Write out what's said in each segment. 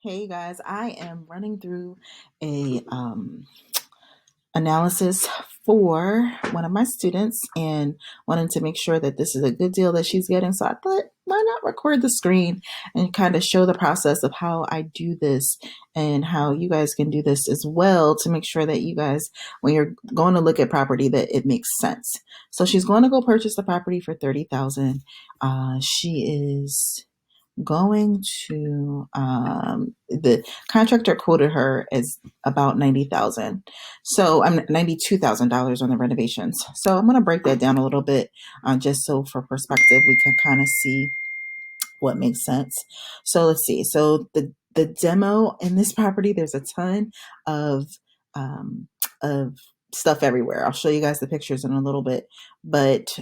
Hey guys, I am running through a analysis for one of my students and wanting to make sure that this is a good deal that she's getting. So I thought, why not record the screen and kind of show the process of how I do this and how you guys can do this as well to make sure that you guys, when you're going to look at property, that it makes sense. So she's going to go purchase the property for 30,000. She is going to the contractor quoted her as about 90,000. So I'm $92,000 on the renovations. So I'm going to break that down a little bit, just so for perspective we can kind of see what makes sense. So let's see. So the demo in this property, there's a ton of um, of stuff everywhere. I'll show you guys the pictures in a little bit, but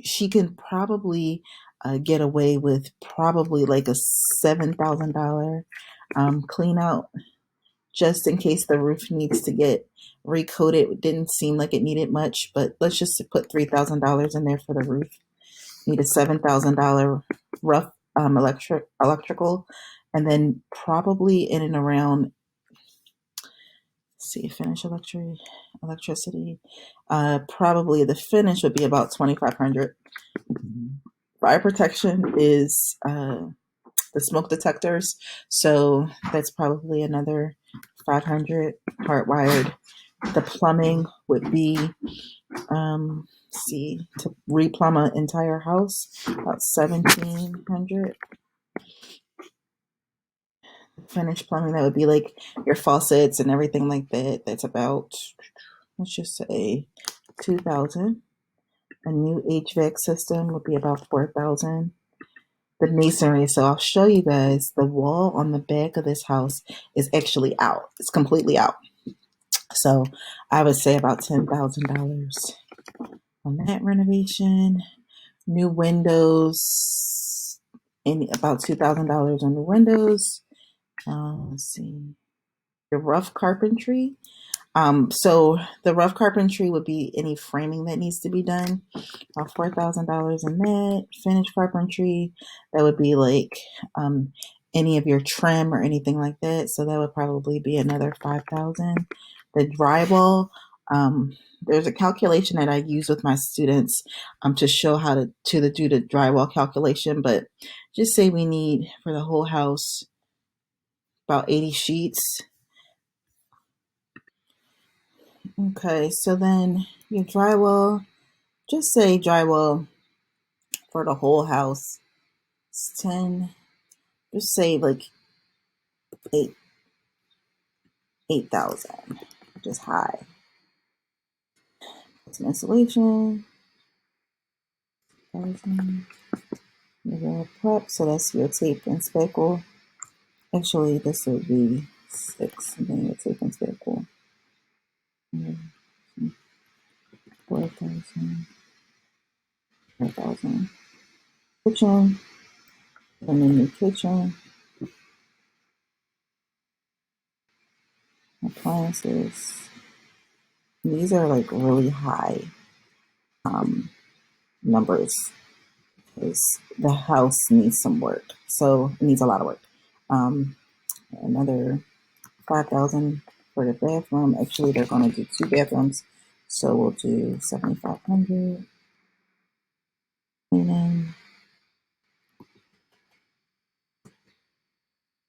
she can probably get away with probably like a $7,000 clean out, just in case the roof needs to get recoated. It didn't seem like it needed much, but let's just put $3,000 in there for the roof. Need a $7,000 rough electrical, and then probably in and around, see, finish electricity. Probably the finish would be about 2,500. Fire protection is the smoke detectors, so that's probably another 500 hardwired. The plumbing would be, see, to replumb an entire house, about 1,700. Finished plumbing, that would be like your faucets and everything like that. That's about, let's just say, 2,000. A new HVAC system would be about 4,000. The masonry, so I'll show you guys, the wall on the back of this house is actually out. It's completely out. So I would say about $10,000 on that renovation. New windows, about $2,000 on the windows. Let's see, your rough carpentry. So the rough carpentry would be any framing that needs to be done. About $4,000 in that. Finished carpentry, that would be like any of your trim or anything like that. So that would probably be another 5,000. The drywall, there's a calculation that I use with my students to show how to do the drywall calculation. But just say we need for the whole house about 80 sheets. Okay, so then your drywall, just say drywall for the whole house. It's 10, just say like 8, 8,000, just high. Some insulation, 1,000. Your prep, so that's your tape and spackle. Actually, this would be 6, and then your tape and spackle. 4,000, 5,000. Kitchen, and then your kitchen. Appliances. These are like really high numbers because the house needs some work. So it needs a lot of work. Another 5,000 for the bathroom. Actually, they're going to do 2 bathrooms, so we'll do 7,500. Cleaning,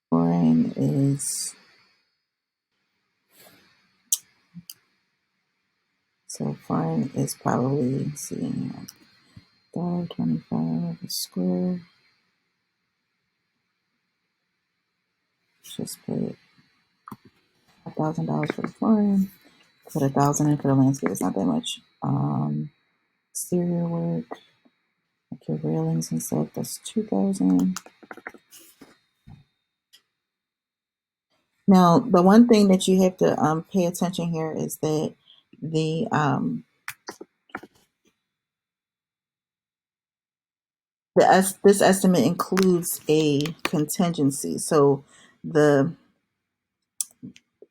flooring is, so flooring is probably, see, $1.25 a square. Just put $5,000 for the flooring. Put 1,000 in for the landscape. It's not that much. Exterior work, like your railings and stuff. That's 2,000. Now, the one thing that you have to pay attention here is that the this estimate includes a contingency. So the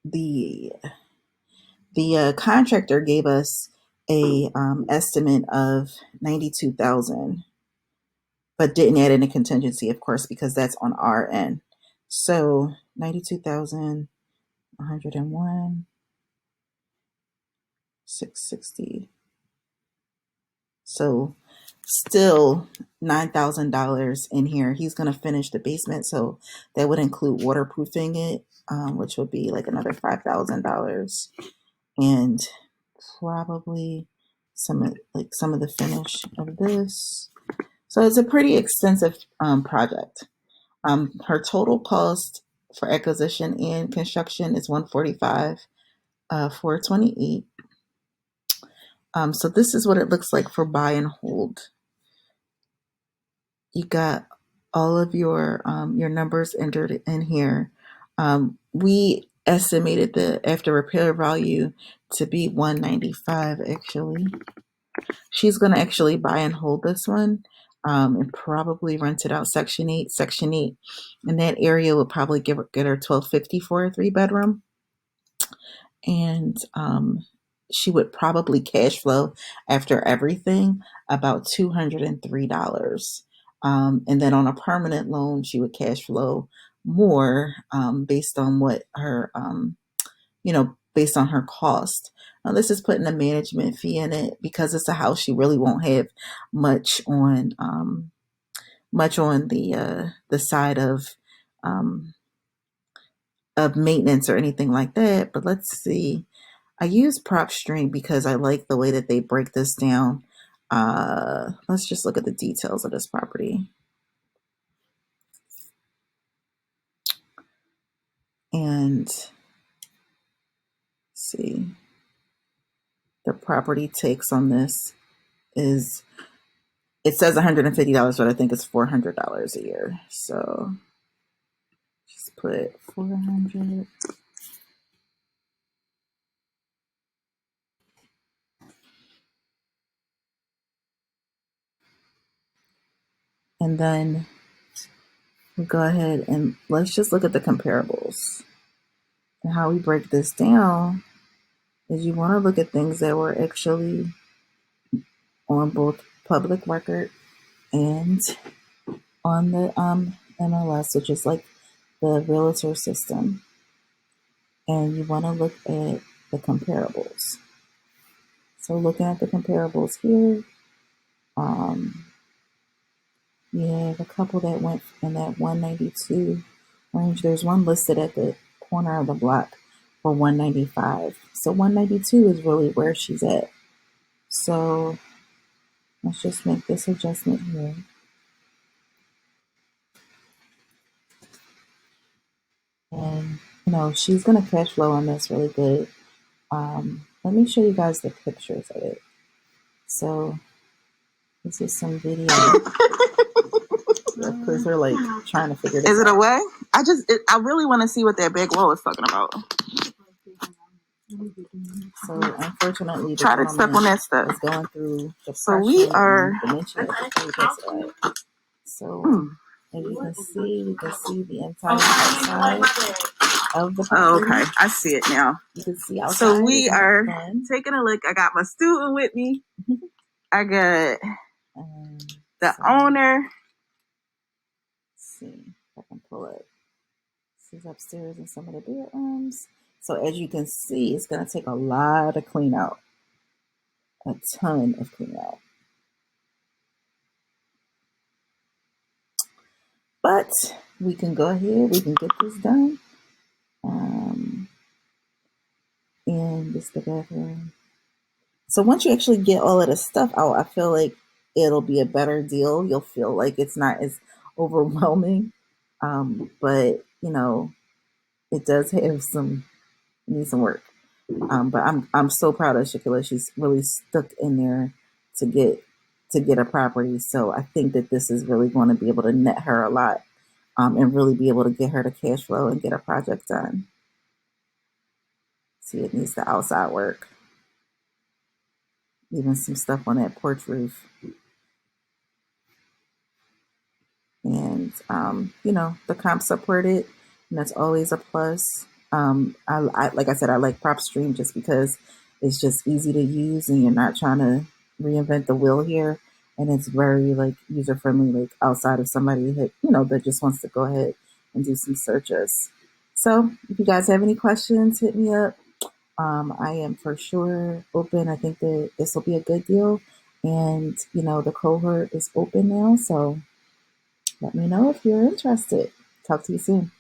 the contractor gave us a estimate of 92,000, but didn't add in a contingency, of course, because that's on our end. So 92,101, 660. So still $9,000 in here. He's going to finish the basement, so that would include waterproofing it, which would be like another $5,000, and probably some of the finish of this. So it's a pretty extensive project. Her total cost for acquisition and construction is 145, 428. So this is what it looks like for buy and hold. You got all of your numbers entered in here. We estimated the after repair value to be 195. Actually, she's gonna actually buy and hold this one, and probably rent it out Section 8. Section 8 in that area would probably get her 1250 for a 3-bedroom, and she would probably cash flow after everything about $203. And then on a permanent loan, she would cash flow more, based on what her, based on her cost. Now, this is putting a management fee in it because it's a house. She really won't have much on, the side of maintenance or anything like that. But let's see. I use PropStream because I like the way that they break this down. Let's just look at the details of this property. And see, the property takes on this is, it says $150, but I think it's $400 a year. So just put 400. And then we'll go ahead and let's just look at the comparables. And how we break this down is you want to look at things that were actually on both public record and on the MLS, which is like the realtor system. And you want to look at the comparables. So looking at the comparables here, you have a couple that went in that 192 range. There's one listed at the corner of the block for 195. So 192 is really where she's at. So let's just make this adjustment here. And, she's going to cash flow on this really good. Let me show you guys the pictures of it. So this is some video. Of course, they're like trying to figure this out. Is it away? I really want to see what that big wall is talking about. So unfortunately, try to step on that stuff. Is going through the so we are. So as you can see the entire outside of the property. Oh, okay, I see it now. You can see outside. So we are taking a look. I got my student with me. I got the owner. Let's see if I can pull it. This is upstairs in some of the bedrooms. So as you can see, it's going to take a lot of clean out. A ton of clean out. But we can go ahead. We can get this done. And this is the bathroom. So once you actually get all of the stuff out, I feel like it'll be a better deal. You'll feel like it's not as overwhelming. But, it does have needs some work. But I'm so proud of Shaquilla. She's really stuck in there to get a property. So I think that this is really going to be able to net her a lot, and really be able to get her to cash flow and get a project done. See, it needs the outside work. Even some stuff on that porch roof. And, the comp supported, and that's always a plus. I like I said, I like PropStream just because it's just easy to use and you're not trying to reinvent the wheel here. And it's very user friendly, outside of somebody that, that just wants to go ahead and do some searches. So if you guys have any questions, hit me up. I am for sure open. I think that this will be a good deal. And, the cohort is open now. So let me know if you're interested. Talk to you soon.